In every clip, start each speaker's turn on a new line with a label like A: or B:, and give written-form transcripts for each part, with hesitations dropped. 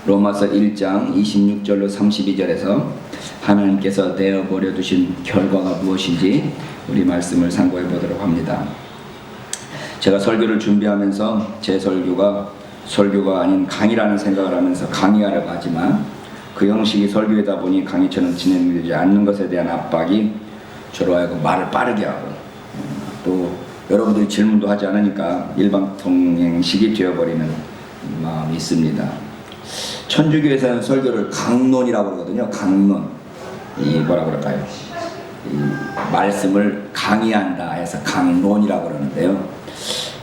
A: 로마서 1장 26절로 32절에서 하나님께서 내어버려 두신 결과가 무엇인지 우리 말씀을 상고해 보도록 합니다. 제가 설교를 준비하면서 제 설교가 아닌 강의라는 생각을 하면서 강의하려고 하지만 그 형식이 설교이다 보니 강의처럼 진행되지 않는 것에 대한 압박이 저로 하여금 말을 빠르게 하고 또 여러분들이 질문도 하지 않으니까 일방통행식이 되어버리는 마음이 있습니다. 천주교에서는 설교를 강론이라고 그러거든요. 강론. 이 뭐라 그럴까요? 이 말씀을 강의한다 해서 강론이라고 그러는데요.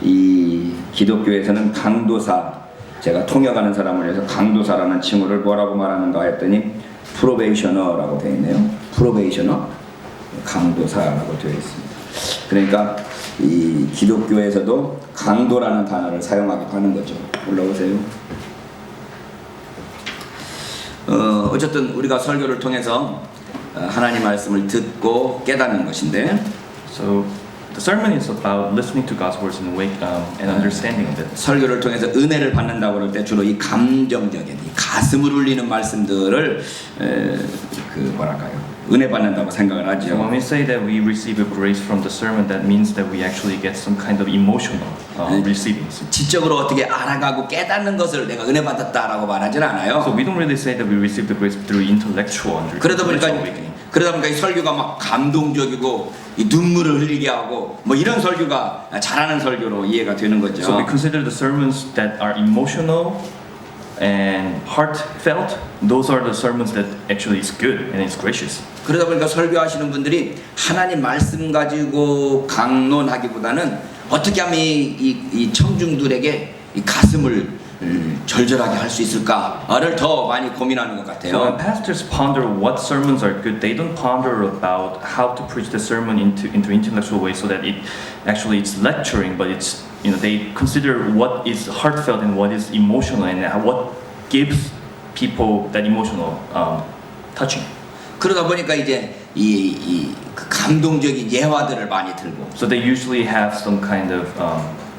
A: 이 기독교에서는 강도사, 제가 통역하는 사람을 해서 강도사라는 칭호를 뭐라고 말하는가 했더니 프로베이셔너라고 되어 있네요. 프로베이셔너? 강도사라고 되어 있습니다. 그러니까 이 기독교에서도 강도라는 단어를 사용하기도 하는 거죠. 올라오세요. 어쨌든 우리가 설교를 통해서 하나님 말씀을 듣고 깨닫는 것인데,
B: So the sermon is about listening to God's words and understanding of it.
A: 설교를 통해서 은혜를 받는다고 그럴 때 주로 이 감정적인, 이 가슴을 울리는 말씀들을 은혜 받는다고 생각을
B: So
A: 하죠.
B: when we say that we receive a grace from the sermon, that means that we actually get some kind of emotional receivings.
A: 지적으로 어떻게 알아가고 깨닫는 것을 내가 은혜 받았다라고 말하진 않아요.
B: So we don't really say that we receive the grace through intellectual
A: 그러다 보니까
B: awakening.
A: 이 설교가 막 감동적이고 이 눈물을 흘리게 하고 뭐 이런 설교가 잘하는 설교로 이해가 되는 거죠.
B: So we consider the sermons that are emotional and heartfelt. Those are the sermons that actually is good and is gracious.
A: 그러다 보니까 설교하시는 분들이 하나님 말씀 가지고 강론하기보다는 어떻게 하면 이 청중들에게 이 가슴을 절절하게 할 수 있을까를 더 많이 고민하는 것 같아요.
B: So when pastors ponder what sermons are good, they don't ponder about how to preach the sermon into intellectual way, so that it actually it's lecturing, but it's they consider what is heartfelt and what is emotional and what gives people that emotional touching.
A: 그러다 보니까 이제 그 감동적인 예화들을 많이 들고.
B: So they usually have some kind of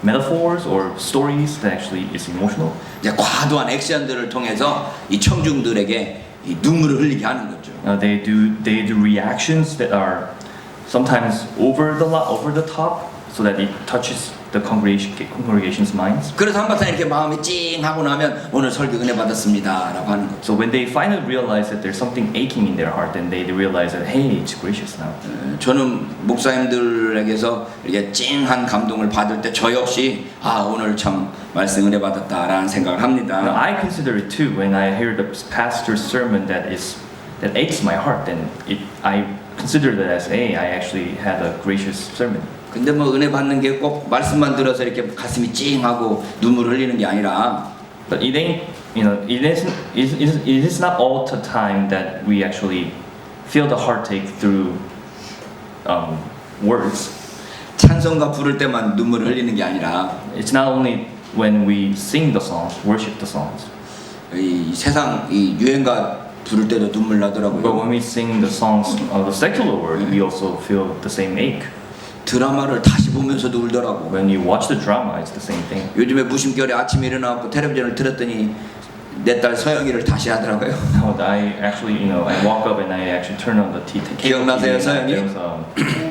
B: metaphors or stories that actually is emotional.
A: 이제 과도한 액션들을 통해서 이 청중들에게 이 눈물을 흘리게 하는 거죠.
B: They do reactions that are sometimes over the top, so that it touches the congregation's minds.
A: 그래서 한바탕 이렇게 마음이 찡하고 나면 오늘 설교 은혜 받았습니다라고 하는 거죠.
B: So when they finally realize that there's something aching in their heart, then they realize that hey, it's gracious now.
A: 저는 목사님들에게서 이렇게 찡한 감동을 받을 때 저 역시 오늘 참 말씀 은혜 받았다라는 생각을 합니다.
B: Now, I consider it too when I hear the pastor's sermon that aches my heart. Then I consider that as I actually had a gracious sermon.
A: 근데 뭐 은혜 받는 게 꼭 말씀만 들어서 이렇게 가슴이 찡하고 눈물 흘리는 게 아니라.
B: But it ain't, it is not all the time that we actually feel the heartache through words.
A: 찬송가 부를 때만 눈물을 흘리는 게 아니라
B: It's not only when we sing the songs, worship the songs.
A: 이 세상 이 유행가 부를 때도 눈물 나더라고요.
B: But when we sing the songs of the secular world, we also feel the same ache.
A: 드라마를 다시 보면서도 울더라고.
B: When you watch the drama, it's the same thing.
A: 요즘에 무심결에 아침에 일어나고 텔레비전을 틀었더니 내 딸 서영이를 다시 하더라고요.
B: I actually, I walk up and I actually turn on the TV.
A: 기억나세요, 서영이?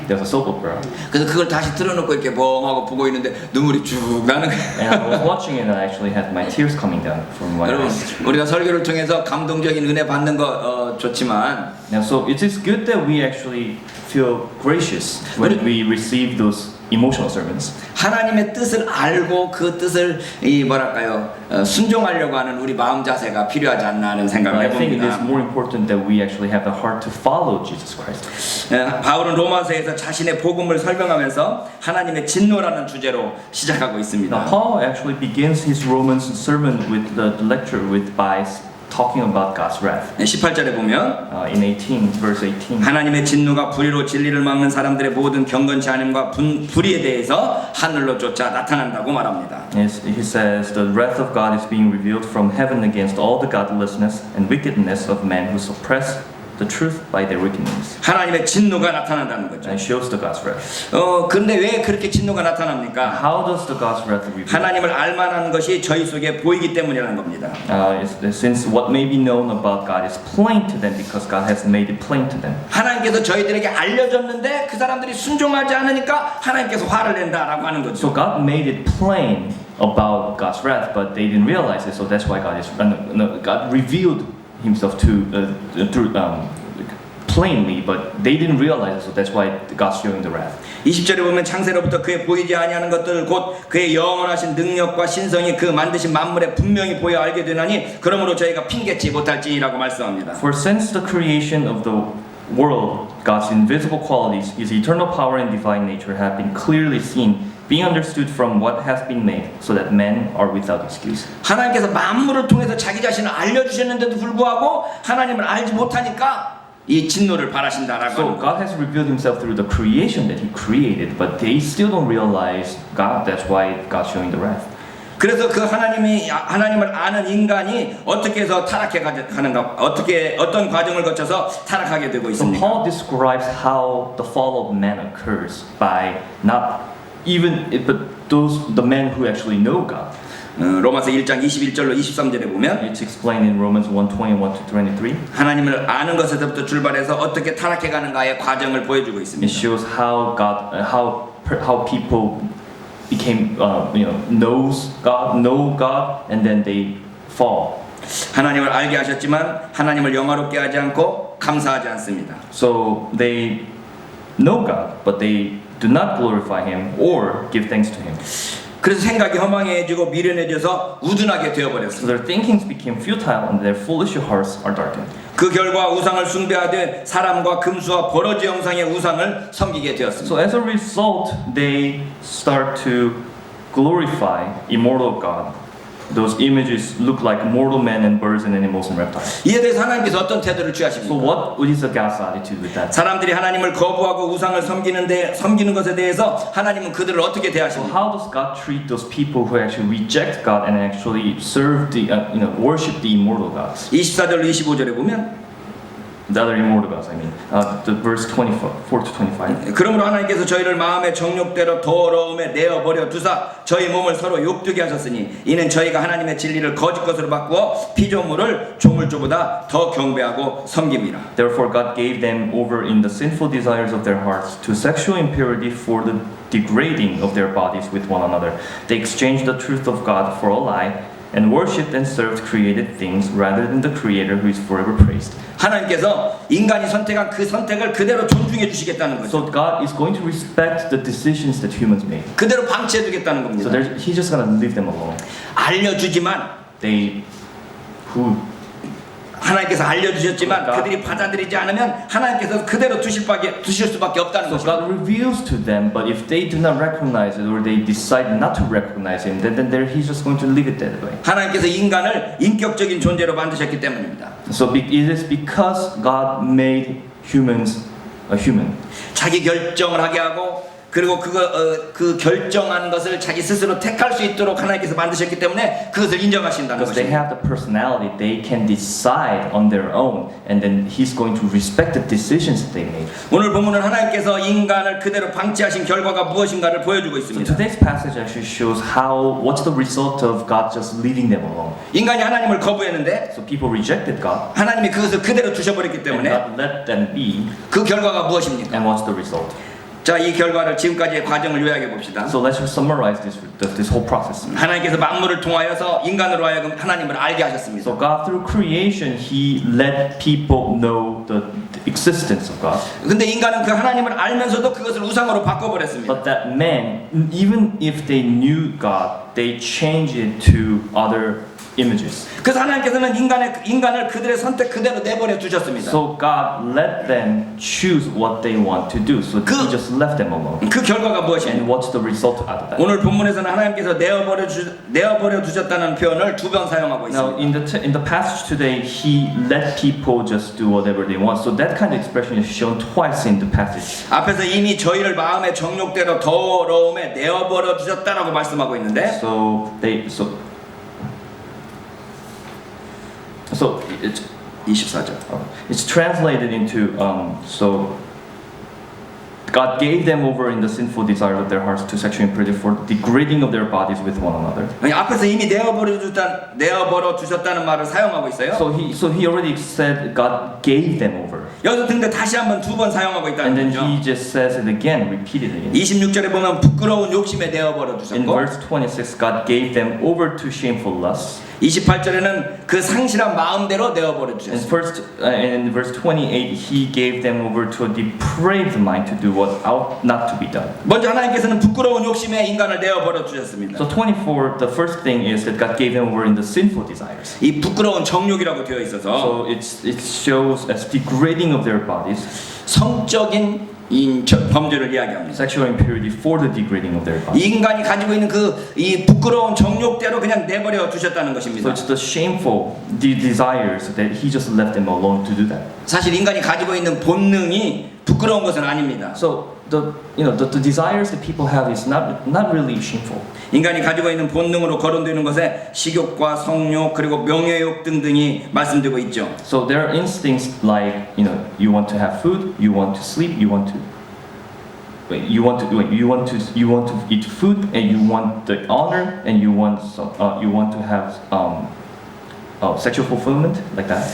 B: There's a soap opera.
A: 그래서 그걸 다시 틀어놓고 이렇게 멍하고 보고 있는데 눈물이 쭉 나는 거예요.
B: And I was watching it and I actually had my tears coming down from my
A: 여러분,
B: eyes.
A: 우리가 설교를 통해서 감동적인 은혜 받는 거 좋지만
B: Now, so it is good that we actually feel gracious when we receive those emotional sermons.
A: 하나님의 뜻을 알고 그 뜻을 순종하려고 하는 우리 마음 자세가 필요하지 않나 하는 생각을
B: I think it is
A: 해봅니다.
B: more important that we actually have the heart to follow Jesus Christ.
A: 바울은 로마서에서 자신의 복음을 설명하면서 하나님의 진노라는 주제로 시작하고
B: Now,
A: 있습니다.
B: Paul actually begins his Romans sermon with the lecture by talking about God's wrath.
A: 18절에 보면
B: In 18, verse 18.
A: 하나님의 진노가 불의로 진리를 막는 사람들의 모든 경건치 않음과 불의에 대해서 하늘로 쫓아 나타난다고 말합니다.
B: He says, the wrath of God is being revealed from heaven against all the godlessness and wickedness of men who suppress the truth by their wickedness.
A: 하나님의 진노가 나타난다는 거죠.
B: And shows the God's wrath.
A: 근데 왜 그렇게 진노가 나타납니까?
B: How does the God's wrath reveal?
A: 하나님을 알만한 것이 저희 속에 보이기 때문이라는 겁니다.
B: Since what may be known about God is plain to them because God has made it plain to them.
A: 하나님께서 저희들에게 알려줬는데 그 사람들이 순종하지 않으니까 하나님께서 화를 낸다라고 하는 거죠.
B: So God made it plain about God's wrath, but they didn't realize it. So that's why God revealed Himself through plainly, but they didn't realize it. So that's why God's showing the wrath.
A: 20절에 보면 창세로부터 그의 보이지 아니하는 것들 곧 그의 영원하신 능력과 신성이 그 만드신 만물에 분명히 보여 알게 되나니 그러므로 저희가 핑계치 못할지라고 말씀합니다.
B: For since the creation of the world, God's invisible qualities, His eternal power and divine nature have been clearly seen, being understood from what has been made, so that men are without excuse.
A: 하나님께서 만물을 통해서 자기 자신을 알려주셨는데도 불구하고 하나님을 알지 못하니까 이 진노를 바라신다라고
B: So
A: 하는 거예요.
B: God has revealed Himself through the creation that He created, but they still don't realize God. That's why God's showing the wrath.
A: 그래서 그 하나님을 아는 인간이 어떻게 해서 타락해 가는가, 어떤 과정을 거쳐서 타락하게 되고
B: So
A: 있습니까?
B: Paul describes how the fall of man occurs by not even but the men who actually know God.
A: 로마서 1장 21절로 23절에 보면
B: It's explained in Romans 1:21 to 23.
A: 하나님을 아는 것에서부터 출발해서 어떻게 타락해 가는가의 과정을 보여주고
B: It
A: 있습니다.
B: shows how how people became know God, and then they fall.
A: 하나님을 알게 하셨지만 하나님을 영화롭게 하지 않고 감사하지 않습니다.
B: So they know God, but they do not glorify Him or give thanks to Him.
A: 그래서 생각이 허망해지고 미련해져서 우둔하게
B: So
A: 되어버렸습니다.
B: their thinkings became futile, and their foolish hearts are darkened.
A: 그 결과 우상을 숭배하되 사람과 금수와 버러지 형상의 우상을 섬기게 되었습니다.
B: So as a result, they start to glorify immortal God. Those images look like mortal men and birds and animals and reptiles.
A: 이에 대해서 하나님께서 어떤 태도를
B: So
A: 취하십니까?
B: what is the God's attitude with that?
A: 사람들이 하나님을 거부하고 우상을 섬기는 것에 대해서 하나님은 그들을 어떻게
B: So
A: 대하십니까?
B: how does God treat those people who actually reject God and actually serve worship the immortal gods?
A: 24절 25절에 보면
B: The other immortal gods, I mean. The verse 24 to 25.
A: 그러므로 하나님께서 저희를 마음의 정욕대로 더러움에 내어버려 두사 저희 몸을 서로 욕되게 하셨으니 이는 저희가 하나님의 진리를 거짓 것으로 바꾸어 피조물을 조물주보다 더 경배하고 섬깁니다.
B: Therefore God gave them over in the sinful desires of their hearts to sexual impurity for the degrading of their bodies with one another. They exchanged the truth of God for a lie and worshipped and served created things rather than the Creator who is forever praised.
A: 하나님께서 인간이 선택한 그 선택을 그대로 존중해 주시겠다는 거죠.
B: So God is going to respect the decisions that humans make.
A: 그대로 방치해 두겠다는
B: So
A: 겁니다.
B: He's just going to leave them alone.
A: 알려주지만
B: They who
A: 하나님께서 알려주셨지만
B: 그러니까.
A: 그들이 받아들이지 않으면 하나님께서 그대로 두실 수밖에 없다는
B: So
A: 것입니다.
B: God reveals to them, but if they do not recognize it or they decide not to recognize Him, then He's just going to leave it that way.
A: 하나님께서 인간을 인격적인 존재로 만드셨기 때문입니다.
B: So it is because God made humans a human.
A: 자기 결정을 하게 하고 그리고 그 결정한 것을 자기 스스로 택할 수 있도록 하나님께서 만드셨기 때문에 그것을 인정하신다는
B: Because they
A: 것입니다.
B: have the personality, they can decide on their own, and then He's going to respect the decisions that they made.
A: 오늘 본문은 하나님께서 인간을 그대로 방치하신 결과가 무엇인가를 보여주고
B: So
A: 있습니다.
B: today's passage actually shows what's the result of God just leaving them alone.
A: 인간이 하나님을 거부했는데
B: So people rejected God,
A: 하나님이 그것을 그대로 두셔버렸기
B: and
A: 때문에
B: God let them be,
A: 그 결과가 무엇입니까?
B: and what's the result?
A: 자, 이 결과를 지금까지의 과정을 요약해 봅시다.
B: So let's just summarize this whole process.
A: 하나님께서 만물을 통하여서 인간으로 하여금 하나님을 알게 하셨습니다.
B: So God, through creation, He let people know the existence of God.
A: 근데 인간은 그 하나님을 알면서도 그것을 우상으로 바꿔버렸습니다.
B: But that man, even if they knew God, they changed it to other images.
A: 그래서 하나님께서는 인간을 그들의 선택 그대로 내버려 두셨습니다.
B: So God let them choose what they want to do. So He just left them alone.
A: 그 결과가
B: And
A: 무엇입니까?
B: what's the result out of that?
A: 오늘 본문에서는 하나님께서 내어버려 두셨다는 표현을 2번 사용하고
B: Now,
A: 있습니다.
B: in the passage today, He let people just do whatever they want. So that kind of expression is shown twice in the passage.
A: 앞에서 이미 저희를 마음의 정욕대로 더러움에 내어버려 두셨다라고 말씀하고 있는데
B: So
A: 24절.
B: It's translated into so God gave them over in the sinful desire of their hearts to sexual impurity for degrading of their bodies with one another.
A: 아니, 앞에서 이미 내어버려 주셨다는 말을 사용하고 있어요.
B: So he already said God gave them over.
A: 여기서 근데 다시 한번 두 번 사용하고 있다는
B: And then
A: 거죠.
B: he just says it again, repeat it again.
A: 26절에 보면 부끄러운 욕심에 내어버려
B: In
A: 주셨고
B: verse 26, God gave them over to shameful lusts.
A: 28절에는 그 상실한 마음대로 내어버려
B: And
A: 주셨습니다.
B: in verse 28, he gave them over to a depraved mind to do what ought not to be done.
A: 먼저 하나님께서는 부끄러운 욕심에 인간을 내어버려 주셨습니다.
B: So 24, the first thing is that God gave them over in the sinful desires.
A: 이 부끄러운 정욕이라고 되어 있어서
B: So it shows as degrading of their bodies,
A: 성적인 범죄를 이야기합니다.
B: sexual impurity for the degrading of their bodies.
A: 인간이 가지고 있는 이 부끄러운 정욕대로 그냥 내버려 두셨다는
B: So
A: 것입니다.
B: it's the shameful desires that he just left them alone to do that.
A: 사실 인간이 가지고 있는 본능이 부끄러운 것은 아닙니다.
B: So the desires that people have is not really shameful.
A: 인간이 가지고 있는 본능으로 거론되는 것에 식욕과 성욕 그리고 명예욕 등등이 말씀되고 있죠.
B: So there are instincts like you want to have food, you want to sleep, you want to eat food, and you want the honor, and you want to have sexual fulfillment like that.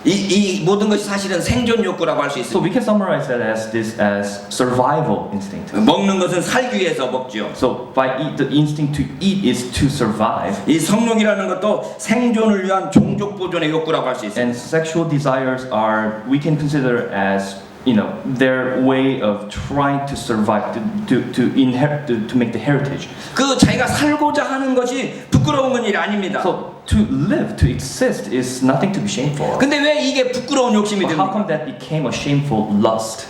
A: 이 모든 것이 사실은 생존 욕구라고 할 수
B: So
A: 있습니다.
B: we can summarize that as survival instinct.
A: 먹는 것은 살기 위해서 먹죠.
B: So the instinct to eat is to survive,
A: 이 성욕이라는 것도 생존을 위한 종족 보존의 욕구라고 할 수 있습니다.
B: and sexual desires we can consider as their way of trying to survive, to inherit, to make the heritage.
A: 그 자기가 살고자 하는 것이 부끄러운 건 일이 아닙니다.
B: So to live, to exist is nothing to be shameful of.
A: 근데 왜 이게 부끄러운 욕심이
B: But how
A: 됩니까?
B: come that became a shameful lust?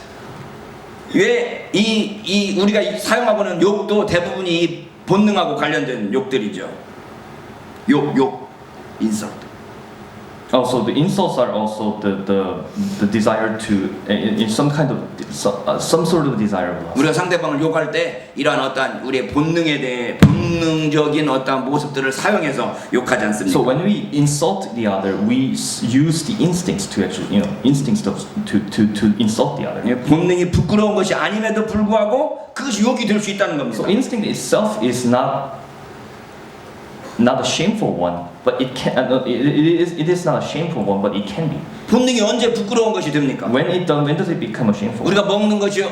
A: 왜 우리가 사용하고는 욕도 대부분이 이 본능하고 관련된 욕들이죠. 인설.
B: Also, the insults are also the desire to, in some kind of some sort of desire of lust.
A: 우리가 상대방을 욕할 때 이러한 어떤 우리의 본능에 대해 본능적인 어떤 모습들을 사용해서 욕하지 않습니까?
B: So when we insult the other, we use the instincts to actually, to insult the other.
A: 본능이 부끄러운 것이 아님에도 불구하고 그것이 욕이 될 수 있다는 겁니다.
B: So instinct itself is not a shameful one, but it is not a shameful one, but it can be.
A: 본능이 언제 부끄러운 것이 됩니까?
B: When does it become a shameful?
A: 우리가 먹는 것이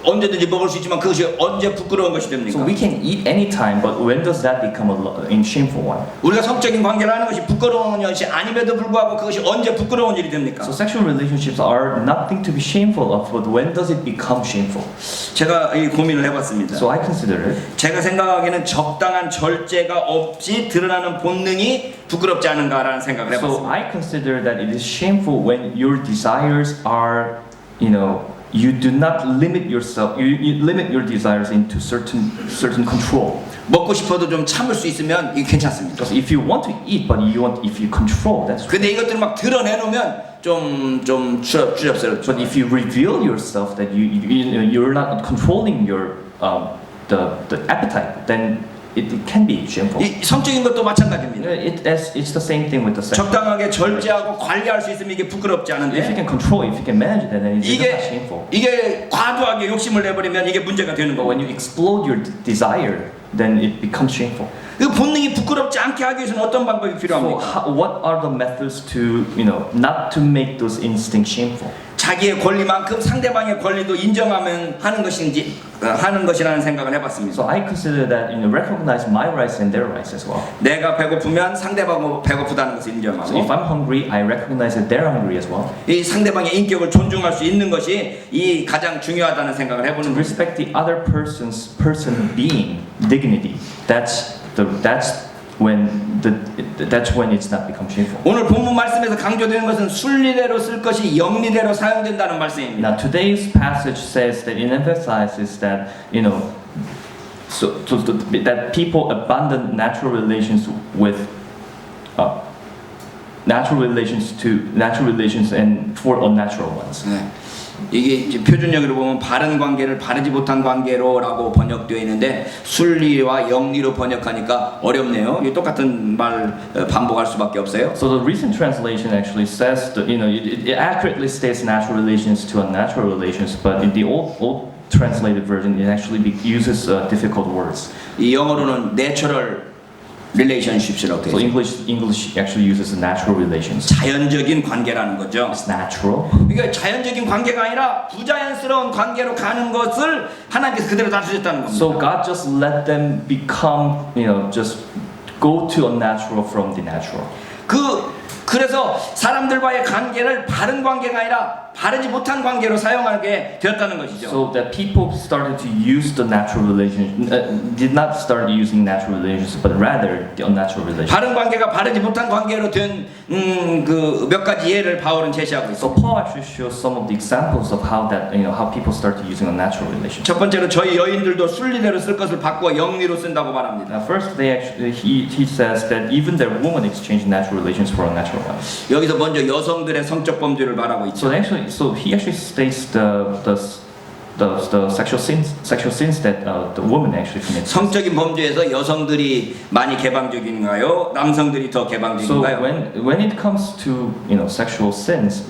A: 언제든지 먹을 수 있지만 그것이 언제 부끄러운 것이
B: So
A: 됩니까?
B: we can eat anytime, but when does that become a shameful one?
A: 우리가 성적인 관계를 하는 것이 부끄러운 것이 아님에도 불구하고 그것이 언제 부끄러운 일이 됩니까?
B: So sexual relationships are nothing to be shameful of, but when does it become shameful?
A: 제가 이 고민을 해봤습니다.
B: So I consider it.
A: 제가 생각하기에는 적당한 절제가 없이 드러나는 본능이 부끄럽지 않은가라는 생각을
B: So
A: 해봤습니다.
B: I consider that it is shameful when your desires are, you do not limit yourself. You limit your desires into certain control.
A: 먹고 싶어도 좀 참을 수 있으면 이게 괜찮습니다.
B: Because if you want to eat, but if you control, that's.
A: 근데 이것들을 막 드러내놓으면 좀 주접스럽죠.
B: But if you reveal yourself that you're not controlling your the appetite, then it can be shameful.
A: 이 성적인 것도 마찬가지입니다.
B: It's the same thing with the sex.
A: 적당하게 절제하고 관리할 수 있으면 이게 부끄럽지
B: If you
A: 않은데
B: can control, if you can manage that, then it's not shameful.
A: 이게 과도하게 욕심을 내버리면 이게 문제가 되는
B: But when
A: 거고.
B: you explode your desire, then it becomes shameful.
A: 그 본능이 부끄럽지 않게 하기 위해서는 어떤 방법이
B: So
A: 필요합니까?
B: what are the methods to not to make those instincts shameful?
A: 자기의 권리만큼 상대방의 권리도 인정하면 하는 것이라는 생각을 해봤습니다.
B: So I consider that recognize my rights and their rights as well.
A: 내가 배고프면 상대방도 배고프다는 것을
B: So if
A: 인정하고
B: I'm hungry, I recognize that they're hungry as well.
A: 이 상대방의 인격을 존중할 수 있는 것이 이 가장 중요하다는 생각을
B: To
A: 해보는 겁니다.
B: respect the other person being dignity. That's when it's not become shameful.
A: 오늘 본문 말씀에서 강조되는 것은 순리대로 쓸 것이 영리대로 사용된다는 말씀입니다.
B: Now today's passage says that it emphasizes that that people abandon natural relations with natural relations and for unnatural ones.
A: 네. 이게 이제 표준역으로 보면 바른 관계를 바르지 못한 관계로라고 번역되어 있는데 순리와 영리로 번역하니까 어렵네요. 이 똑같은 말 반복할 수밖에 없어요.
B: So the recent translation actually says that it accurately states natural relations to unnatural relations, but in the old translated version it actually uses difficult words.
A: 이 영어로는 natural relationship이라고 되어
B: So
A: 있어요.
B: English actually uses natural relations.
A: 자연적인 관계라는 거죠.
B: It's natural.
A: 그러니까 자연적인 관계가 아니라 부자연스러운 관계로 가는 것을 하나님께서 그대로 놔두셨다는 겁니다.
B: So God just let them become, just go to unnatural from the natural.
A: 그래서 사람들과의 관계를 바른 관계가 아니라 바르지 못한 관계로 사용하게 되었다는 것이죠.
B: So that people started to use the natural relations, did not start using natural relations, but rather the unnatural relations.
A: 바른 관계가 바르지 못한 관계로 된 그 몇 가지 예를 바울은 제시하고 있어.
B: So Paul actually shows some of the examples of how how people started using unnatural relations.
A: 첫 번째로 저희 여인들도 순리대로 쓸 것을 바꾸어 영리로 쓴다고 말합니다.
B: First, he says that even their women exchange natural relations for unnatural ones.
A: 여기서 먼저 여성들의 성적 범죄를 말하고 있죠.
B: So he actually states the sexual sins that the woman actually commits.
A: 성적인 범죄에서 여성들이 많이 개방적인가요? 남성들이 더
B: So
A: 개방적인가요?
B: when it comes to sexual sins,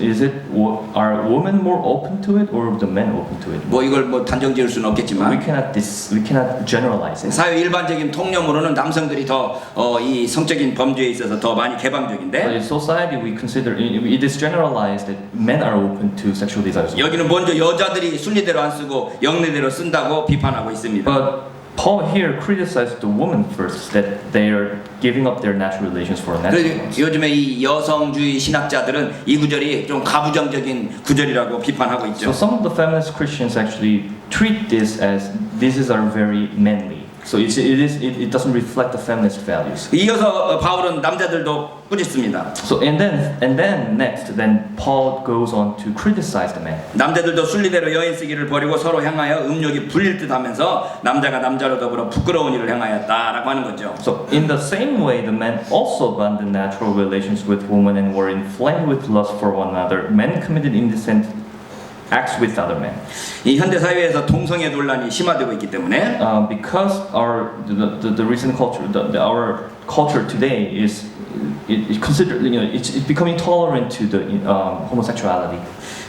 B: are women more open to it or the men open to it?
A: 뭐 이걸 뭐 단정 지을 수는
B: We
A: 없겠지만
B: cannot generalize it.
A: 사회 일반적인 통념으로는 남성들이 더 이 성적인 범죄에 있어서 더 많이
B: But
A: 개방적인데
B: in society, we consider it is generalized that men are open to sexual desires.
A: 여기는 먼저 여자들이 순리대로 안 쓰고 영리대로 쓴다고 비판하고 있습니다.
B: But Paul here criticized the woman first, that they are giving up their natural relations for unnatural
A: 그래서
B: ones.
A: 요즘에 이 여성주의 신학자들은 이 구절이 좀 가부장적인 구절이라고 비판하고
B: So
A: 있죠.
B: some of the feminist Christians actually treat this as are very manly. So it doesn't reflect the feminist values.
A: 이어서 바울은 남자들도 꾸짖습니다.
B: So and then next Paul goes on to criticize the men.
A: 남자들도 순리대로 여인 쓰기를 버리고 서로 향하여 음욕이 불릴 듯하면서 남자가 남자로 더불어 부끄러운 일을 행하였다라고 하는 거죠.
B: So in the same way, the men also abandoned natural relations with women and were inflamed with lust for one another. Men committed indecent acts with other men.
A: 이 현대 사회에서 동성애 논란이 심화되고 있기 때문에
B: Because the recent culture, our culture today is it considered it's becoming tolerant to the homosexuality.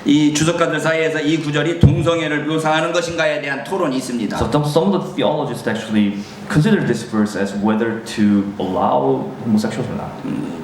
A: 이 주석가들 사이에서 이 구절이 동성애를 묘사하는 것인가에 대한 토론이 있습니다.
B: So some of the theologists actually consider this verse as whether to allow homosexuals or not.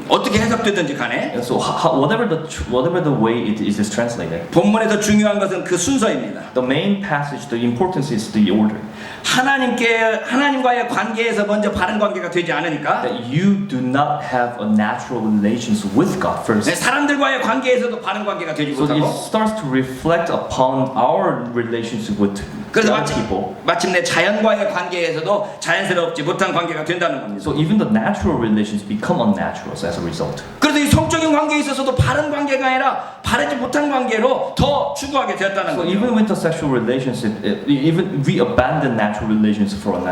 A: 어떻게 해석되든지 간에
B: And so whatever the way it is translated,
A: 본문에서 중요한 것은 그 순서입니다.
B: the main passage, the importance is the order.
A: 하나님과의 관계에서 먼저 바른 관계가 되지 않으니까
B: That you do not have a natural relations with God first.
A: 사람들과의 관계에서도 바른 관계가 되지
B: So it
A: 못하고
B: starts to reflect upon our relationship with
A: 그래서
B: other people.
A: 마침내 자연과의 관계에서도 자연스럽지 못한 관계가 된다는 겁니다.
B: So even the natural relations become unnatural as a result.
A: 그래서 이 성적인 관계에 있어서도 바른 관계가 아니라 바르지 못한 관계로 더 추구하게 되었다는
B: So
A: 거죠.
B: even with the sexual relationship, even we abandon natural relations for unnatural.